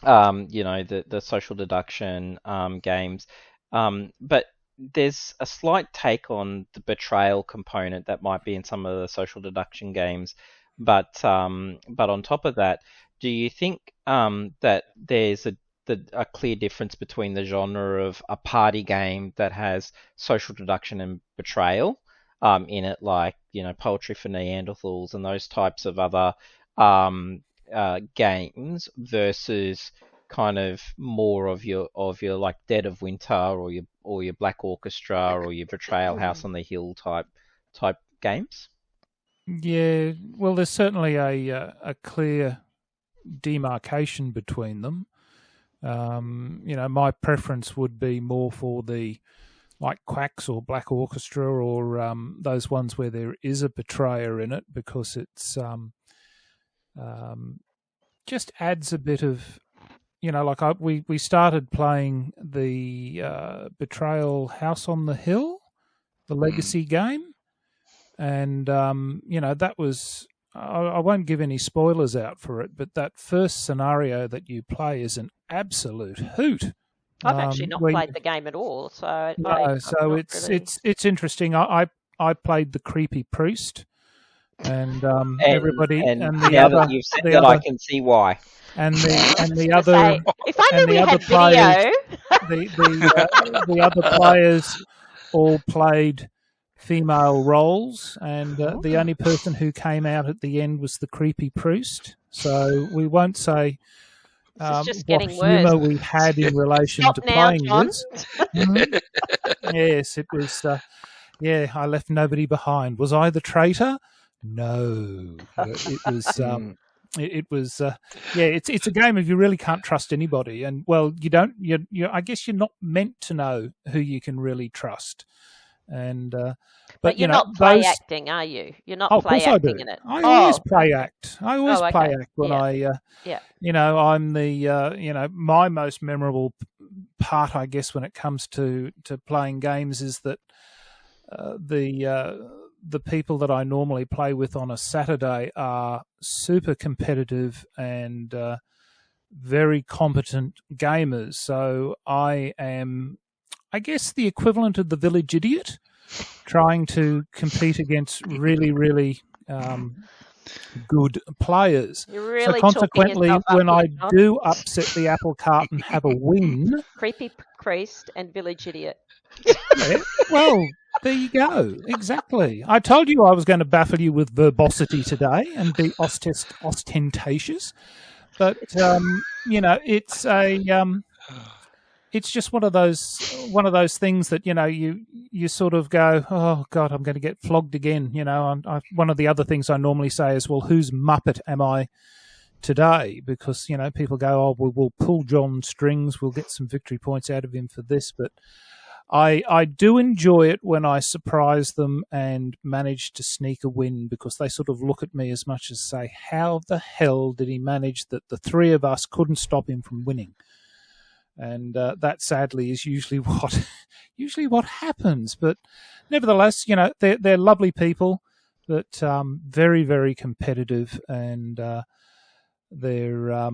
The social deduction games, but there's a slight take on the betrayal component that might be in some of the social deduction games, but on top of that, do you think that there's a clear difference between the genre of a party game that has social deduction and betrayal in it, like Poetry for Neanderthals and those types of other games versus kind of more of your like Dead of Winter or your Black Orchestra or your Betrayal House on the Hill type games? Yeah, well, there's certainly a clear demarcation between them. My preference would be more for the like Quacks or Black Orchestra or those ones where there is a betrayer in it, because it's just adds a bit of, we started playing the Betrayal House on the Hill, the legacy game, and that was, I won't give any spoilers out for it, but that first scenario that you play is an absolute hoot. I've actually not played the game at all, so it's interesting. I played the creepy priest. And everybody, and the now other, that you've said that, I can see why. And the other, if only we had players, the other players all played female roles, and the only person who came out at the end was the creepy priest. So we won't say what humour we had in relation to playing this. Yes, it was. I left nobody behind. Was I the traitor? No, it was. It was. It's a game of you really can't trust anybody, and well, you don't. You I guess you're not meant to know who you can really trust, and. But you're not play acting, are you? You're not play acting in it. I always play act. I always play act when I'm the my most memorable part, I guess, when it comes to playing games is that the people that I normally play with on a Saturday are super competitive and very competent gamers. So I am, I guess, the equivalent of the village idiot, trying to compete against really, really good players. Really so consequently, when I do upset the apple cart and have a win... Creepy priest and village idiot. Yeah, well, there you go. Exactly. I told you I was going to baffle you with verbosity today and be ostentatious. But, it's it's just one of those things that you sort of go, oh God, I'm going to get flogged again. One of the other things I normally say is, well, whose Muppet am I today? Because people go, oh, we'll pull John strings, we'll get some victory points out of him for this, but I do enjoy it when I surprise them and manage to sneak a win, because they sort of look at me as much as say, how the hell did he manage that the three of us couldn't stop him from winning? And that sadly is usually what happens. But nevertheless, they're lovely people, but very, very competitive, and they're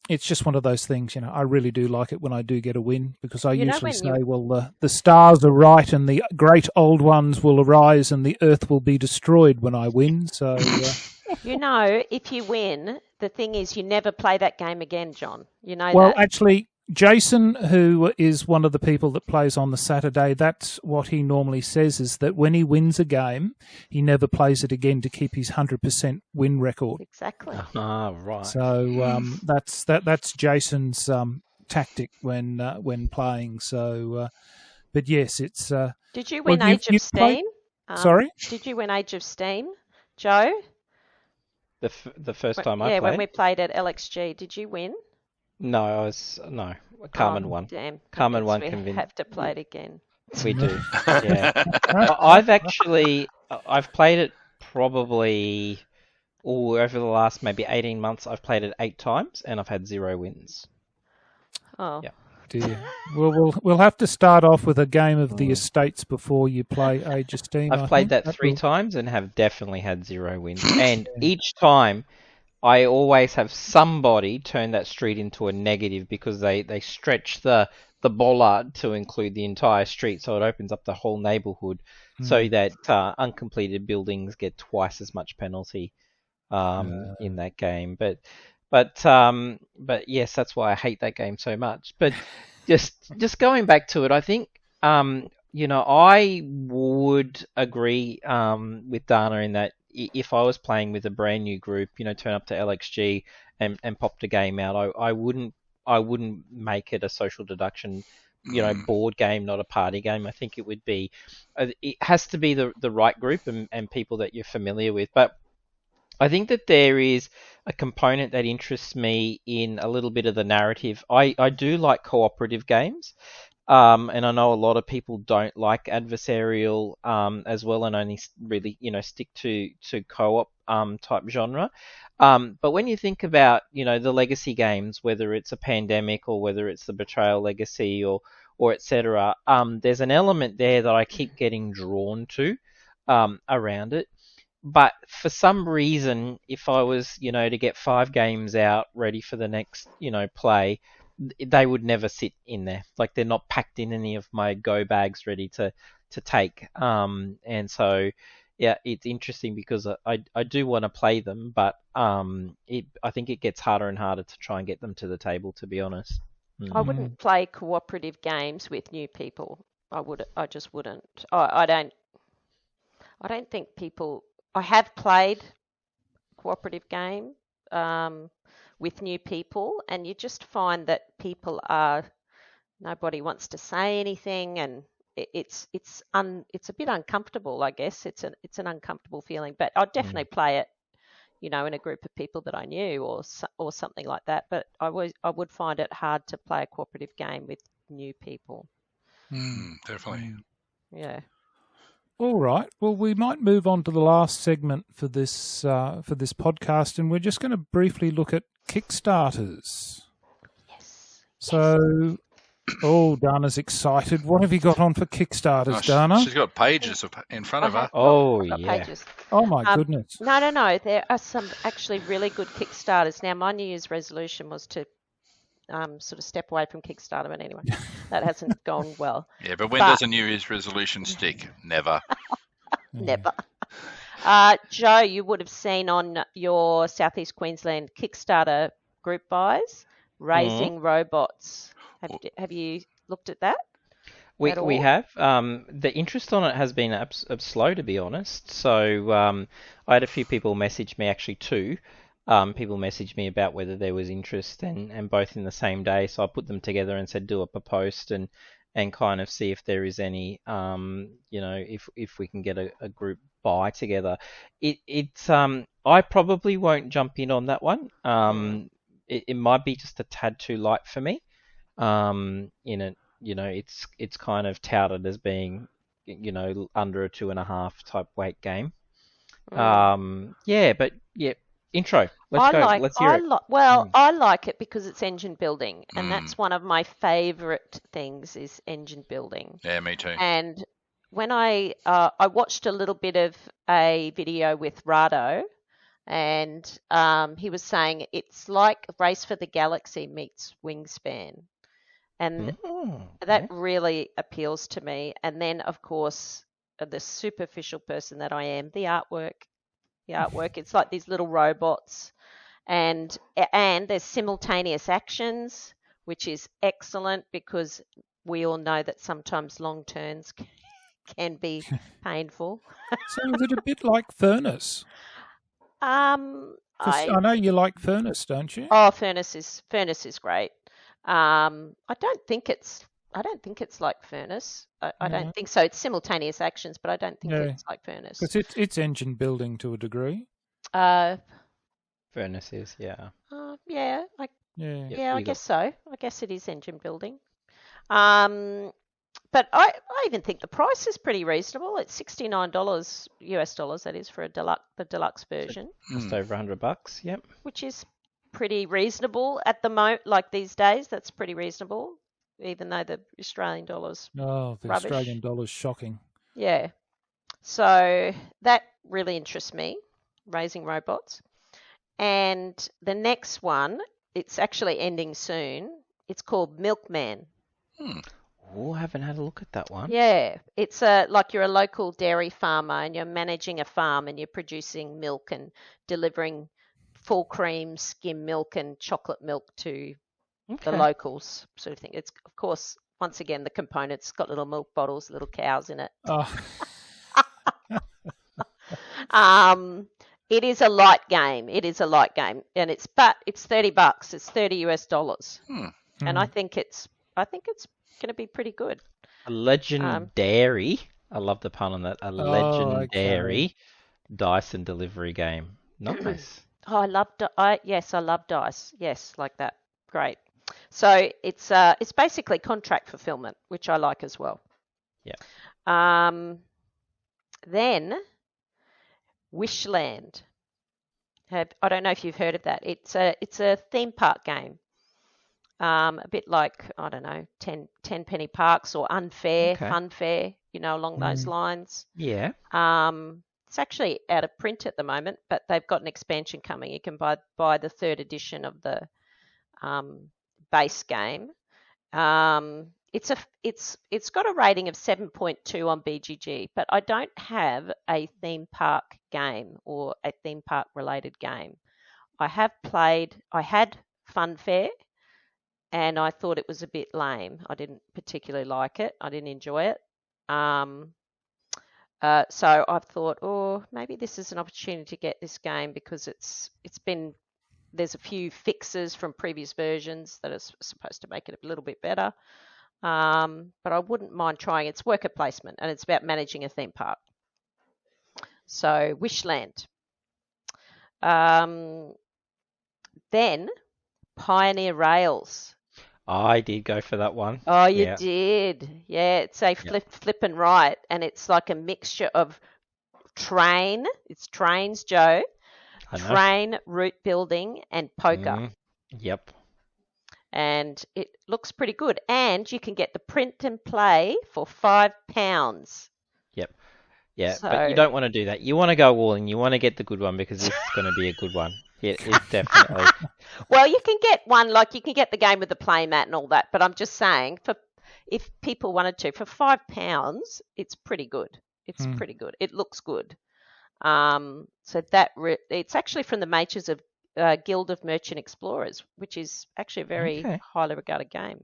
it's just one of those things. I really do like it when I do get a win, because I usually say, well, the stars are right and the great old ones will arise and the earth will be destroyed when I win. So, if you win, the thing is you never play that game again, John. Well, that. Actually, Jason, who is one of the people that plays on the Saturday, that's what he normally says, is that when he wins a game, he never plays it again to keep his 100% win record. Exactly. Right. So that's Jason's tactic when playing. So, but yes, it's. Did you win Age of Steam? Sorry? Did you win Age of Steam, Joe? The first time I played? Yeah, when we played at LXG, did you win? No, Carmen won. Damn. Carmen won. We have to play it again. We do. Yeah. I've played it probably over the last maybe 18 months. I've played it 8 times and I've had 0 wins. Oh. Yeah. Dear. We'll have to start off with a game of the estates before you play Age of Steam. I've played that 3 times and have definitely had 0 wins. And each time, I always have somebody turn that street into a negative, because they stretch the bollard to include the entire street, so it opens up the whole neighbourhood, so that uncompleted buildings get twice as much penalty in that game. But yes, that's why I hate that game so much. But just going back to it, I think I would agree with Dana in that if I was playing with a brand new group, turn up to LXG and pop the game out, I wouldn't make it a social deduction, board game, not a party game. I think it would be, it has to be the right group and people that you're familiar with. But I think that there is a component that interests me in a little bit of the narrative. I do like cooperative games. And I know a lot of people don't like adversarial as well, and only really stick to co-op type genre. But when you think about the legacy games, whether it's a Pandemic or whether it's the Betrayal Legacy or etc., there's an element there that I keep getting drawn to around it. But for some reason, if I was to get 5 games out ready for the next play, they would never sit in there. Like, they're not packed in any of my go bags ready to take. And so, yeah, it's interesting because I do want to play them, but I think it gets harder and harder to try and get them to the table, to be honest. I wouldn't play cooperative games with new people. I just wouldn't. I don't think people. I have played cooperative game with new people, and you just find that nobody wants to say anything, and it's a bit uncomfortable. I guess it's an uncomfortable feeling. But I'd definitely play it, in a group of people that I knew or something like that. But I would find it hard to play a cooperative game with new people. Definitely. Yeah. All right. Well, we might move on to the last segment for this podcast, and we're just going to briefly look at Kickstarters. Yes. So, Dana's excited. What have you got on for Kickstarters, Dana? She's got pages in front of her. Oh, yeah. Pages. Oh, my goodness. No. There are some actually really good Kickstarters. Now, my New Year's resolution was to sort of step away from Kickstarter, but anyway, that hasn't gone well. Yeah, but when does a New Year's resolution stick? Never. Never. Joe, you would have seen on your Southeast Queensland Kickstarter group buys, Raising Robots. Have you looked at that? We have. The interest on it has been slow, to be honest. So I had a few people message me, actually, too. people messaged me about whether there was interest, and both in the same day. So I put them together and said do up a post and kind of see if there is any, if we can get a group buy together. It's I probably won't jump in on that one. It might be just a tad too light for me. It's kind of touted as being, under a 2.5 type weight game. But intro. Let's go. Let's hear it. I like it because it's engine building, and that's one of my favourite things is engine building. Yeah, me too. And when I watched a little bit of a video with Rado, and he was saying it's like Race for the Galaxy meets Wingspan, and that really appeals to me. And then, of course, the superficial person that I am, the artwork. It's like these little robots, and there's simultaneous actions, which is excellent because we all know that sometimes long turns can be painful. So is it a bit like Furnace? I know you like Furnace, don't you? Oh, Furnace is great. I don't think it's like Furnace. I don't think so. It's simultaneous actions, but I don't think it's like Furnace. Because it's engine building to a degree. Furnace is, yeah. I guess so. I guess it is engine building. But I even think the price is pretty reasonable. It's $69 US dollars. That is for the deluxe version. Just over $100. Yep. Which is pretty reasonable at the moment. Like these days, that's pretty reasonable. Even though the Australian dollar's rubbish. Australian dollar's shocking. Yeah. So that really interests me, raising robots. And the next one, it's actually ending soon. It's called Milkman. Oh, I haven't had a look at that one. Yeah. It's like you're a local dairy farmer and you're managing a farm and you're producing milk and delivering full cream, skim milk and chocolate milk to the locals, sort of thing. It's, of course, once again, the components got little milk bottles, little cows in it. It is a light game. And it's $30. It's $30 US dollars. And I think it's going to be pretty good. A legendary. I love the pun on that. A legendary dice and delivery game. Nice. Oh, I love dice. Yes, like that. Great. So it's basically contract fulfillment, which I like as well. Yeah. Then Wishland. I don't know if you've heard of that. It's a theme park game. A bit like, I don't know, 10 penny parks or Funfair, along those lines. Yeah. It's actually out of print at the moment, but they've got an expansion coming. You can buy the third edition of the base game. It's got a rating of 7.2 on BGG, but I don't have a theme park game or a theme park related game. I had Funfair, and I thought it was a bit lame. I didn't particularly like it. I didn't enjoy it. So I thought, maybe this is an opportunity to get this game because there's a few fixes from previous versions that are supposed to make it a little bit better. But I wouldn't mind trying. It's worker placement, and it's about managing a theme park. So Wishland. Then Pioneer Rails. I did go for that one. Oh, you did. Yeah, it's a flip and write, and it's like a mixture of train. It's trains, Joe. Train, route building, and poker. Yep. And it looks pretty good. And you can get the print and play for £5. Yep. Yeah, but you don't want to do that. You want to go all in. You want to get the good one because this is going to be a good one. Yeah, it's definitely. Well, you can get one, like you can get the game with the play mat and all that. But I'm just saying, if people wanted to, for £5, it's pretty good. It's pretty good. It looks good. So it's actually from the makers of Guild of Merchant Explorers, which is actually a very highly regarded game.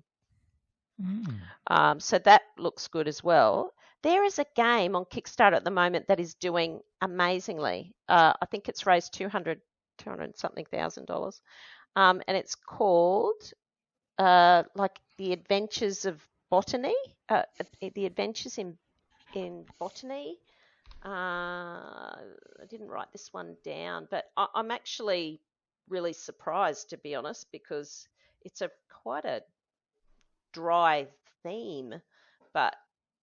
So that looks good as well. There is a game on Kickstarter at the moment that is doing amazingly. I think it's raised $200,000 200-something thousand dollars. And it's called like The Adventures of Botany, The Adventures in Botany. I didn't write this one down, but I'm actually really surprised, to be honest, because it's quite a dry theme, but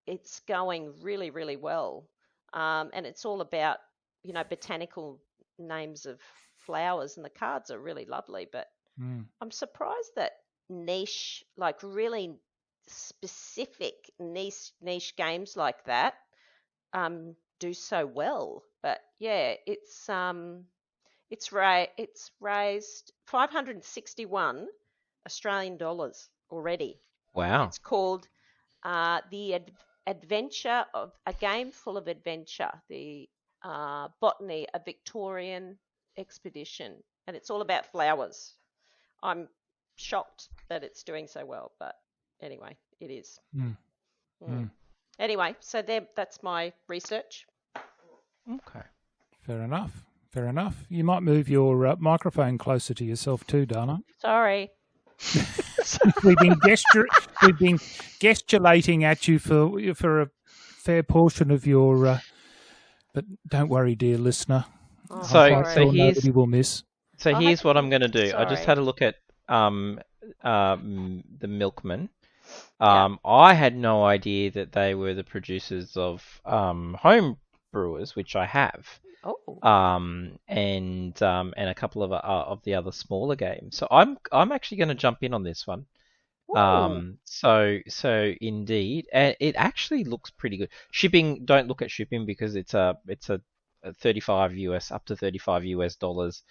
it's going really, really well. And it's all about, botanical names of flowers, and the cards are really lovely. But I'm surprised that niche, like really specific niche games like that, do so well. But yeah, it's raised 561 Australian dollars already. Wow. It's called the Adventure of a Game Full of Adventure, the Botany, a Victorian Expedition, and it's all about flowers. I'm shocked that it's doing so well, but anyway, it is. Anyway, so that's my research. Okay. Fair enough. Fair enough. You might move your microphone closer to yourself too, Dana. Sorry. We've been gesticulating at you for a fair portion of your. But don't worry, dear listener. Oh, So sorry. nobody will miss. So I here's had- what I'm going to do. I just sorry. had a look at the Milkman. I had no idea that they were the producers of home brewers, which I have. Oh. And a couple of the other smaller games. So I'm actually going to jump in on this one. So indeed, it actually looks pretty good. Shipping, don't look at shipping because it's a 35 US up to 35 US dollars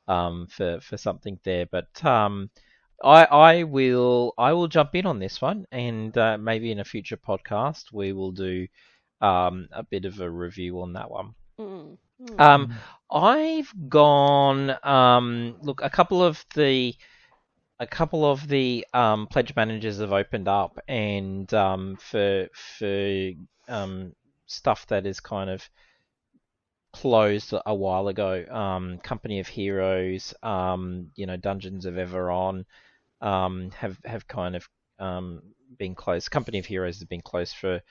for something there. But I will jump in on this one, and maybe in a future podcast we will do a bit of a review on that one. I've gone. Look, a couple of the pledge managers have opened up, and for stuff that is kind of closed a while ago. Company of Heroes, Dungeons of Everon, have kind of been closed. Company of Heroes has been closed for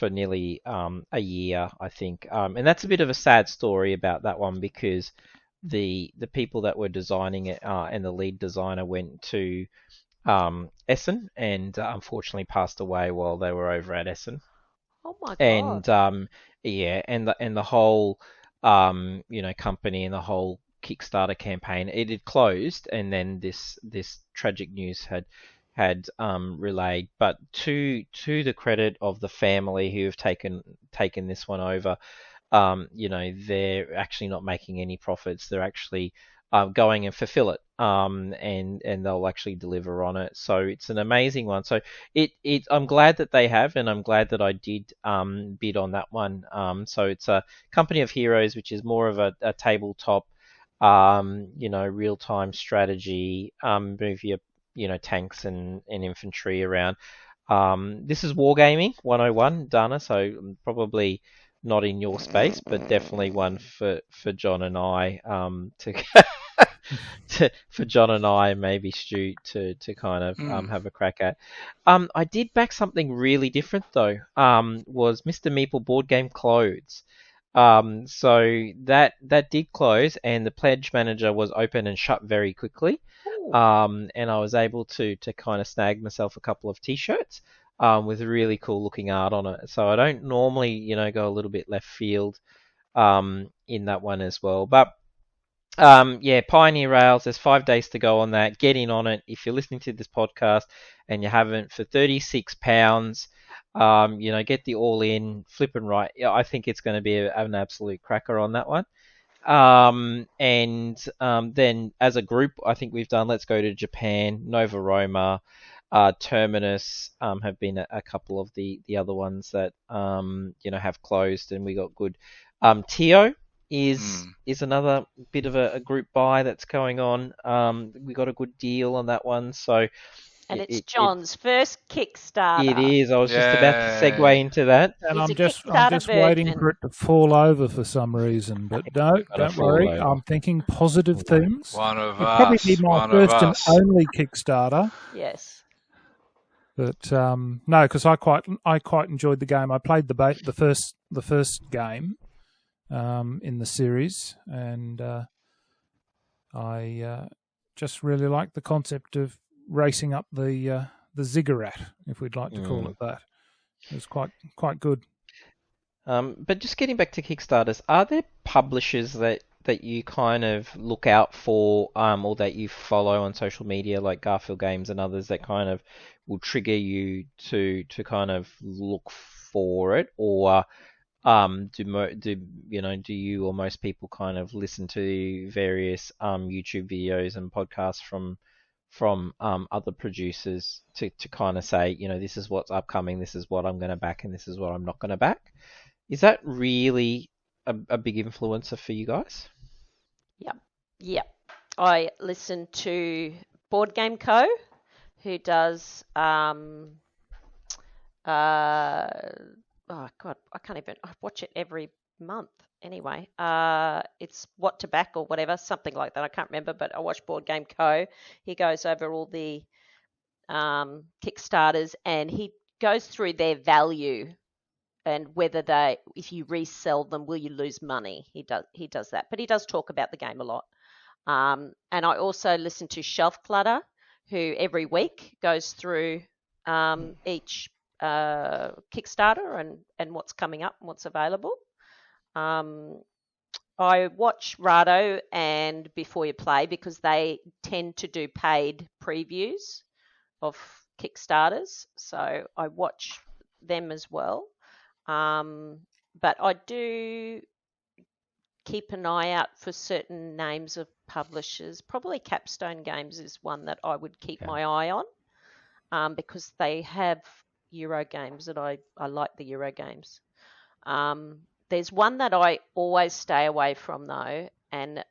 nearly a year, I think, and that's a bit of a sad story about that one because the people that were designing it and the lead designer went to Essen and unfortunately passed away while they were over at Essen. Oh my God. And and the whole company and the whole Kickstarter campaign, it had closed, and then this tragic news had relayed. But to the credit of the family who have taken this one over, they're actually not making any profits. They're actually going and fulfill it, and they'll actually deliver on it. So it's an amazing one. So I'm glad that they have, and I'm glad that I did bid on that one. So it's a Company of Heroes, which is more of a tabletop, real-time strategy, move your tanks and infantry around. This is Wargaming 101, Dana, so probably not in your space, but definitely one for John and I for John and I, maybe Stu, to kind of have a crack at. I did back something really different though. Was Mr. Meeple board game clothes. So that did close, and the pledge manager was open and shut very quickly. And I was able to kind of snag myself a couple of t-shirts with really cool looking art on it. So I don't normally, go a little bit left field in that one as well. But Pioneer Rails, there's 5 days to go on that. Get in on it. If you're listening to this podcast and you haven't, for £36, get the all in, flip and right. Yeah, I think it's going to be an absolute cracker on that one. Then as a group, I think we've done Let's Go to Japan, Nova Roma, Terminus, have been a couple of the other ones that have closed, and we got good. Tio is another bit of a group buy that's going on. We got a good deal on that one, so And it's It John's first Kickstarter. is. I was just about to segue Yay. into that. And It's I'm a just Kickstarter waiting version. for it to fall over for some reason. But no, Gotta don't fall worry. over. I'm thinking positive things. One of It'd probably be us. my One of first and us. only Kickstarter. Yes. But no, because I quite enjoyed the game. I played the first game in the series, and I just really liked the concept of racing up the ziggurat, if we'd like to call it that. It was quite good. But just getting back to Kickstarters, are there publishers that you kind of look out for, or that you follow on social media, like Garfield Games and others, that kind of will trigger you to kind of look for it, or do you or most people kind of listen to various YouTube videos and podcasts from other producers to kind of say, this is what's upcoming, this is what I'm going to back, and this is what I'm not going to back? Is that really a big influencer for you guys? Yep. I listen to Board Game Co, who does oh God, I watch it every month anyway. It's What to Back or whatever, something like that. I can't remember, but I watch Board Game Co. He goes over all the Kickstarters, and he goes through their value and whether if you resell them, will you lose money? He does that, but he does talk about the game a lot. And I also listen to Shelf Clutter, who every week goes through each Kickstarter and what's coming up and what's available. I watch Rado and Before You Play because they tend to do paid previews of Kickstarters, so I watch them as well. But I do keep an eye out for certain names of publishers. Probably Capstone Games is one that I would keep my eye on, because they have Euro games that I like the Euro games. There's one that I always stay away from though, and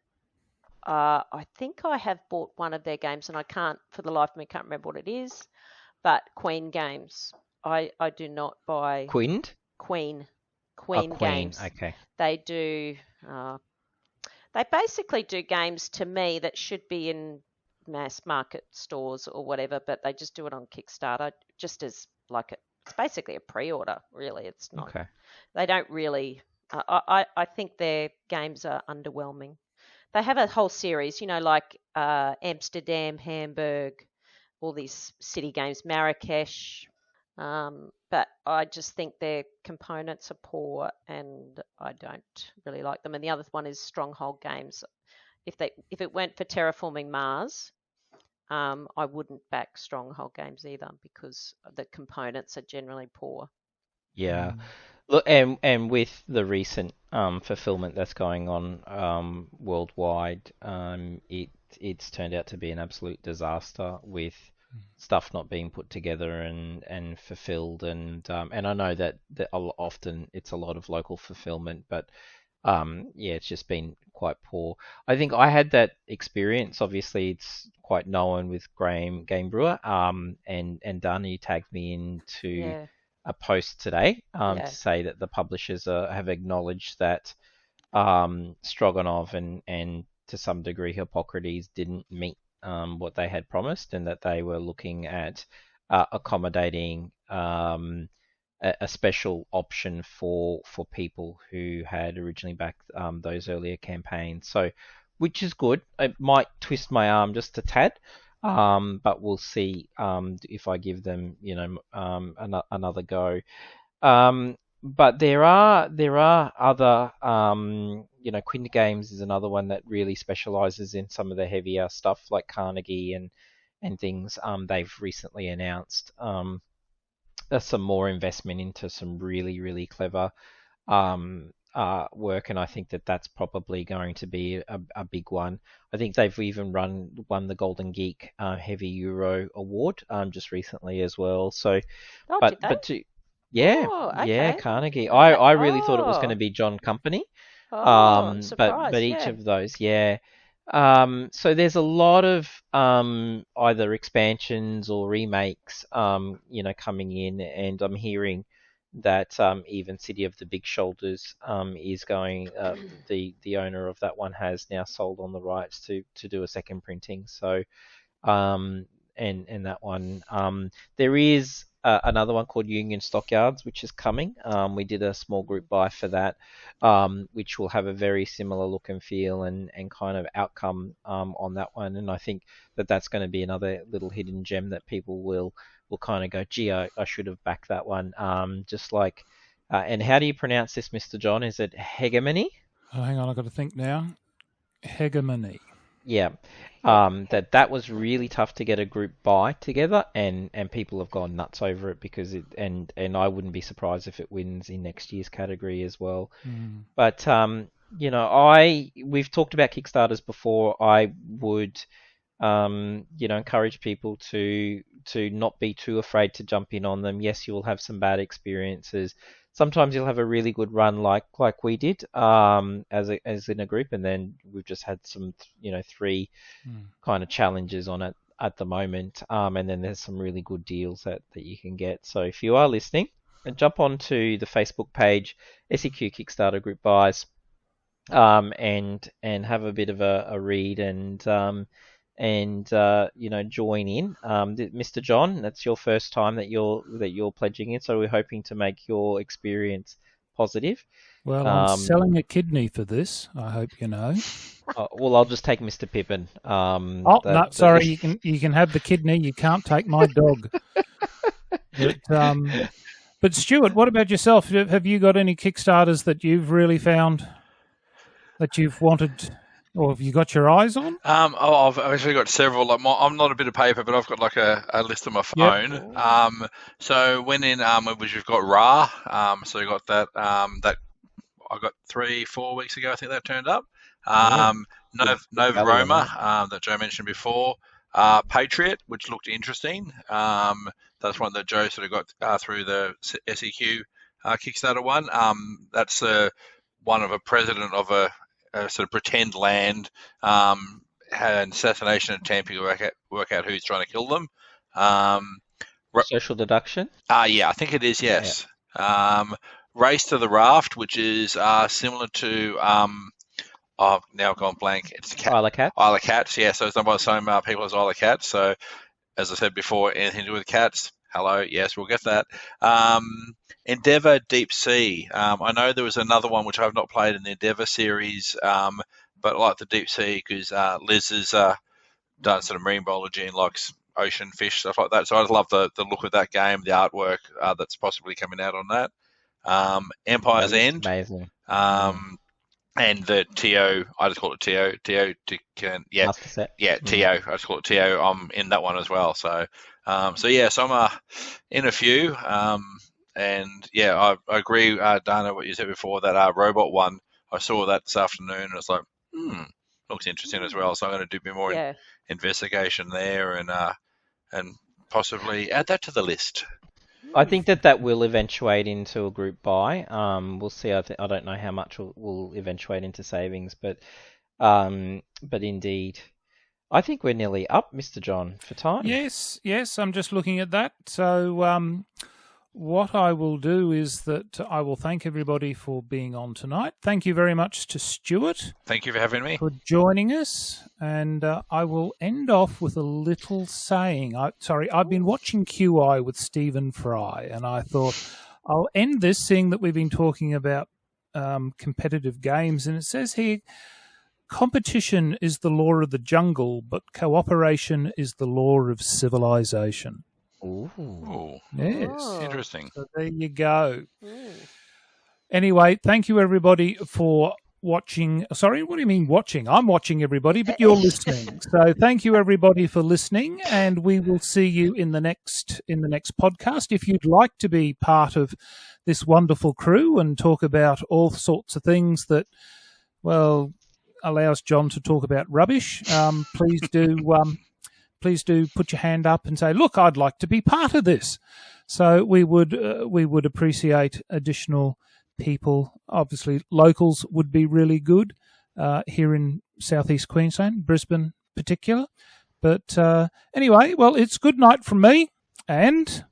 I think I have bought one of their games and I can't, for the life of me, can't remember what it is, but Queen Games. I do not buy... Queen Games. Okay. They do... they basically do games to me that should be in mass market stores or whatever, but they just do it on Kickstarter just as like it's basically a pre-order, really. It's not... Okay. They don't really... I think their games are underwhelming. They have a whole series, like Amsterdam, Hamburg, all these city games, Marrakesh. But I just think their components are poor and I don't really like them. And the other one is Stronghold Games. If it weren't for Terraforming Mars, I wouldn't back Stronghold Games either because the components are generally poor. Yeah. Look, and with the recent fulfillment that's going on worldwide, it's turned out to be an absolute disaster with stuff not being put together and fulfilled, and I know that often it's a lot of local fulfillment, but it's just been quite poor. I think I had that experience. Obviously, it's quite known with Graham Game Brewer, and Dani tagged me into a post today to say that the publishers have acknowledged that Stroganov and to some degree Hippocrates didn't meet what they had promised, and that they were looking at accommodating a special option for people who had originally backed those earlier campaigns. So, which is good. It might twist my arm just a tad, but we'll see if I give them, another go. But there are other, Quinn Games is another one that really specializes in some of the heavier stuff like Carnegie and things. They've recently announced some more investment into some really, really clever work, and I think that's probably going to be a big one. I think they've even won the Golden Geek Heavy Euro Award just recently as well. So, Carnegie. I really thought it was going to be John Company. I'm surprised. But each of those, So there's a lot of either expansions or remakes, coming in, and I'm hearing that even City of the Big Shoulders is going. The owner of that one has now sold on the rights to do a second printing. So um, and that one. There is another one called Union Stockyards, which is coming. We did a small group buy for that, which will have a very similar look and feel and kind of outcome on that one. And I think that's going to be another little hidden gem that people will kind of go, gee, I should have backed that one. Just like, and how do you pronounce this, Mr. John? Is it hegemony? Oh, hang on, I've got to think now. Hegemony. Yeah. That was really tough to get a group buy together, and people have gone nuts over it because and I wouldn't be surprised if it wins in next year's category as well. But we've talked about Kickstarters before. I would encourage people to not be too afraid to jump in on them. Yes, you'll have some bad experiences. Sometimes you'll have a really good run like we did as in a group, and then we've just had some three kind of challenges on it at the moment, and then there's some really good deals that you can get. So if you are listening, jump onto the Facebook page SEQ Kickstarter Group Buys, and have a bit of a read and join in. Mr. John, that's your first time that you're pledging in, so we're hoping to make your experience positive. Well, I'm selling a kidney for this, I hope you know. Well, I'll just take Mr. Pippin. Sorry, you can have the kidney. You can't take my dog. But Stuart, what about yourself? Have you got any Kickstarters that you've really found that you've wanted? Or have you got your eyes on? I've actually got several. Like I'm not a bit of paper, but I've got like a list on my phone. Yep. So when in which we've got Ra. So we got that that I got 3-4 weeks ago. I think that turned up. Nova Roma that Joe mentioned before. Patriot, which looked interesting. That's one that Joe sort of got through the SEQ Kickstarter one. That's one of a president of a sort of pretend land, had an assassination attempt to work out who's trying to kill them. Social deduction? Yeah, I think it is, yes. Yeah. Race to the Raft, which is similar to, now I've gone blank. It's Isle of Cats? Isle of Cats, yeah. So it's done by the same people as Isle of Cats. So, as I said before, anything to do with cats, hello, yes, we'll get that. Endeavour Deep Sea. I know there was another one which I've not played in the Endeavour series, but I like the Deep Sea because Liz has done sort of marine biology and likes ocean fish, stuff like that. So I just love the look of that game, the artwork that's possibly coming out on that. Empire's End. Amazing. And the TO, I just call it TO. TO, yeah, TO. I just call it TO. I'm in that one as well. So, I'm in a few. And yeah, I agree, Dana, what you said before, that robot one. I saw that this afternoon, and it's like, looks interesting as well. So I'm going to do a bit more investigation there, and possibly add that to the list. I think that will eventuate into a group buy. We'll see. I don't know how much will eventuate into savings, but indeed, I think we're nearly up, Mr. John, for time. Yes. I'm just looking at that. So what I will do is that I will thank everybody for being on tonight. Thank you very much to Stuart. Thank you for having me. For joining us. And I will end off with a little saying. I've been watching QI with Stephen Fry, and I thought I'll end this seeing that we've been talking about competitive games. And it says here, competition is the law of the jungle, but cooperation is the law of civilization. Ooh. Yes. Interesting. So there you go. Anyway, thank you everybody for watching. Sorry, what do you mean watching? I'm watching everybody, but you're listening. So thank you everybody for listening, and we will see you in the next podcast. If you'd like to be part of this wonderful crew and talk about all sorts of things that, well, allows John to talk about rubbish, please do. Please do put your hand up and say, look, I'd like to be part of this. So we would appreciate additional people. Obviously, locals would be really good. here in southeast Queensland, Brisbane particular. But anyway, well, it's good night from me, and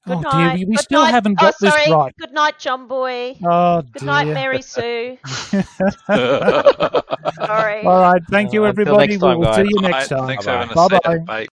Good oh night. dear, we Good still night. haven't got this sorry. right. Good night, John Boy. Oh Good night, dear. Mary Sue. Sorry. All right, thank you, Until everybody. next time, We'll see guys. you next time. Thanks for having us. Bye-bye. Bye.